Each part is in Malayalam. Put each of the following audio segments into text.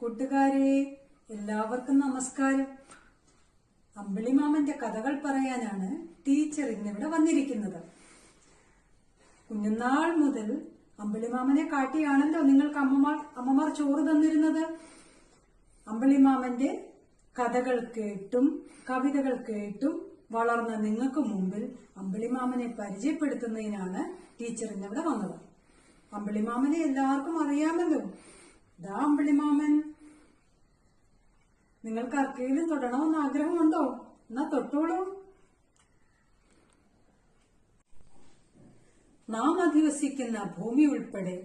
കൂട്ടുകാരെ, എല്ലാവർക്കും നമസ്കാരം. അമ്പിളിമാമന്റെ കഥകൾ പറയാനാണ് ടീച്ചർ ഇന്നിവിടെ വന്നിരിക്കുന്നത്. കുഞ്ഞുനാൾ മുതൽ അമ്പിളിമാമനെ കാട്ടിയാണല്ലോ നിങ്ങൾക്ക് അമ്മമാർ ചോറ് തന്നിരുന്നത്. അമ്പിളിമാമന്റെ കഥകൾ കേട്ടും കവിതകൾ കേട്ടും വളർന്ന നിങ്ങൾക്ക് മുമ്പിൽ അമ്പിളിമാമനെ പരിചയപ്പെടുത്തുന്നതിനാണ് ടീച്ചർ ഇന്നിവിടെ വന്നത്. അമ്പിളിമാമനെ എല്ലാവർക്കും അറിയാമല്ലോ. ദാ അമ്പിളിമാമൻ. നിങ്ങൾക്ക് ആർക്കെങ്കിലും തൊടണമെന്ന് ആഗ്രഹമുണ്ടോ? എന്നാ തൊട്ടോളൂ. നാം അധിവസിക്കുന്ന ഭൂമി ഉൾപ്പെടെ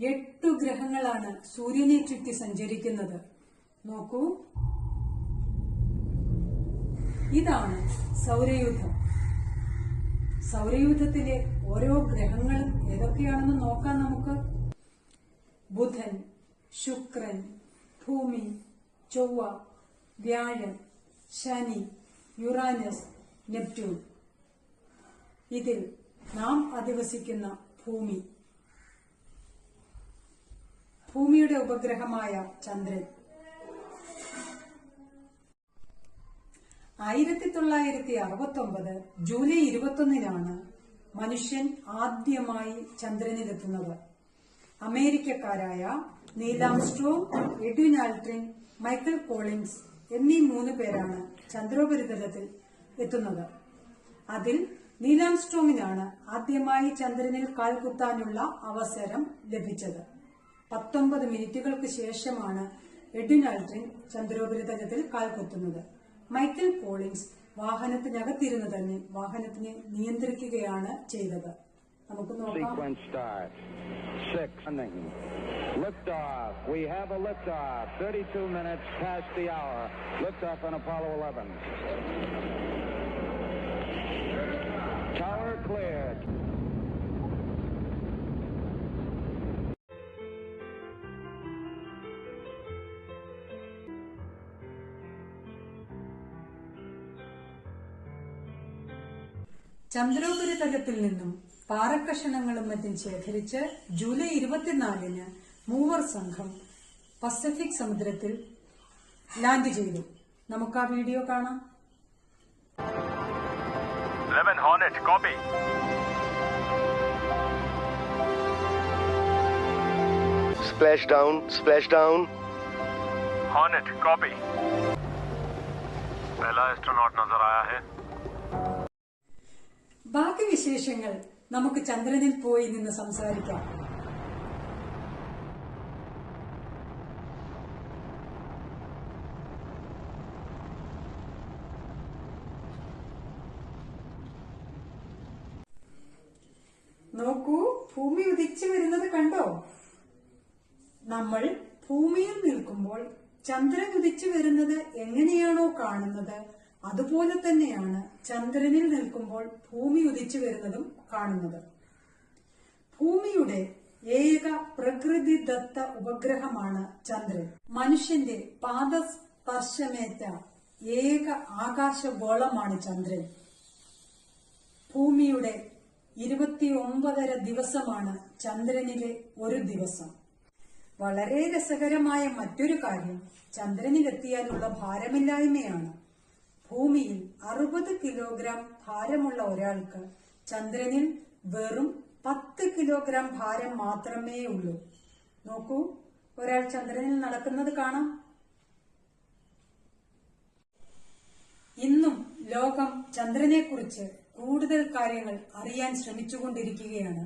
8 ഗ്രഹങ്ങളാണ് സൂര്യനെ ചുറ്റി സഞ്ചരിക്കുന്നത്. നോക്കൂ, ഇതാണ് സൗരയൂഥം. സൗരയൂഥത്തിലെ ഓരോ ഗ്രഹങ്ങളും ഏതൊക്കെയാണെന്ന് നോക്കാം നമുക്ക്. ബുധൻ, ശുക്രൻ, ഭൂമി, ചൊവ്വ, വ്യാഴം, ശനി, യുറാനസ്, നെപ്റ്റ്യൂൺ. ഇതിൽ നാം അധിവസിക്കുന്ന ഭൂമി, ഭൂമിയുടെ ഉപഗ്രഹമായ ചന്ദ്രൻ. 1969 ജൂലൈ 21 മനുഷ്യൻ ആദ്യമായി ചന്ദ്രനിലെത്തുന്നത്. അമേരിക്കക്കാരായ Neil Armstrong, Edwin Aldrin, Michael Collins എന്നീ 3 പേരാണ് ചന്ദ്രോപരിതലത്തിൽ എത്തുന്നത്. അതിൽ നീൽ ആംസ്ട്രോങ്ങിനാണ് ആദ്യമായി ചന്ദ്രനിൽ കാൽകുത്താനുള്ള അവസരം ലഭിച്ചത്. 19 മിനിറ്റുകൾക്ക് ശേഷമാണ് എഡ്വിൻ ആൽഡ്രിൻ ചന്ദ്രോപരിതലത്തിൽ കാൽകുത്തുന്നത്. മൈക്കൽ കോളിൻസ് വാഹനത്തിനകത്തിരുന്ന് തന്നെ വാഹനത്തിനെ നിയന്ത്രിക്കുകയാണ് ചെയ്തത്. നമുക്ക് നോക്കാം. Liftoff. We have a liftoff. 32 minutes past the hour. Liftoff on Apollo 11. Tower cleared. ചന്ദ്രോപരിതലത്തിൽ നിന്നും പാറക്കഷണങ്ങളും മറ്റും ശേഖരിച്ച് ജൂലൈ 24 മൂവർ സംഘം പസഫിക് സമുദ്രത്തിൽ ലാൻഡ് ചെയ്തു. നമുക്ക് ആ വീഡിയോ കാണാം. 11 Hornet, copy. Splash down, splash down. Hornet, copy. पहला एस्ट्रोनॉट नजर आया है. ബാക്കി വിശേഷങ്ങൾ നമുക്ക് ചന്ദ്രനിൽ പോയി നിന്ന് സംസാരിക്കാം. നോക്കൂ, ഭൂമി ഉദിച്ചു വരുന്നത് കണ്ടോ? നമ്മൾ ഭൂമിയിൽ നിൽക്കുമ്പോൾ ചന്ദ്രൻ ഉദിച്ചു വരുന്നത് എങ്ങനെയാണോ കാണുന്നത്, അതുപോലെ തന്നെയാണ് ചന്ദ്രനിൽ നിൽക്കുമ്പോൾ ഭൂമി ഉദിച്ചു വരുന്നതും കാണുന്നത്. ഭൂമിയുടെ ഏക പ്രകൃതിദത്ത ഉപഗ്രഹമാണ് ചന്ദ്രൻ. മനുഷ്യന്റെ പാദസ്പർശമേറ്റ ഏക ആകാശഗോളമാണ് ചന്ദ്രൻ. ഭൂമിയുടെ 29.5 ദിവസമാണ് ചന്ദ്രനിലെ ഒരു ദിവസം. വളരെ രസകരമായ മറ്റൊരു കാര്യം ചന്ദ്രനിലെത്തിയാലുള്ള ഭാരമില്ലായ്മയാണ്. ഭൂമിയിൽ 60 കിലോഗ്രാം ഭാരമുള്ള ഒരാൾക്ക് ചന്ദ്രനിൽ വെറും 10 കിലോഗ്രാം ഭാരം മാത്രമേ ഉള്ളൂ. നോക്കൂ, ഒരാൾ ചന്ദ്രനിൽ നടക്കുന്നത് കാണാം. ഇന്നും ലോകം ചന്ദ്രനെക്കുറിച്ച് കൂടുതൽ കാര്യങ്ങൾ അറിയാൻ ശ്രമിച്ചുകൊണ്ടിരിക്കുകയാണ്.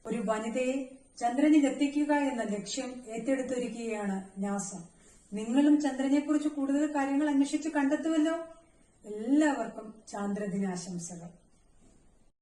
ഒരു വനിതയെ ചന്ദ്രനിൽ എത്തിക്കുക എന്ന ലക്ഷ്യം ഏറ്റെടുത്തിരിക്കുകയാണ് നാസ. നിങ്ങളും ചന്ദ്രനെക്കുറിച്ച് കൂടുതൽ കാര്യങ്ങൾ അന്വേഷിച്ച് കണ്ടെത്തുമല്ലോ. എല്ലാവർക്കും ചാന്ദ്രദിനാശംസകൾ.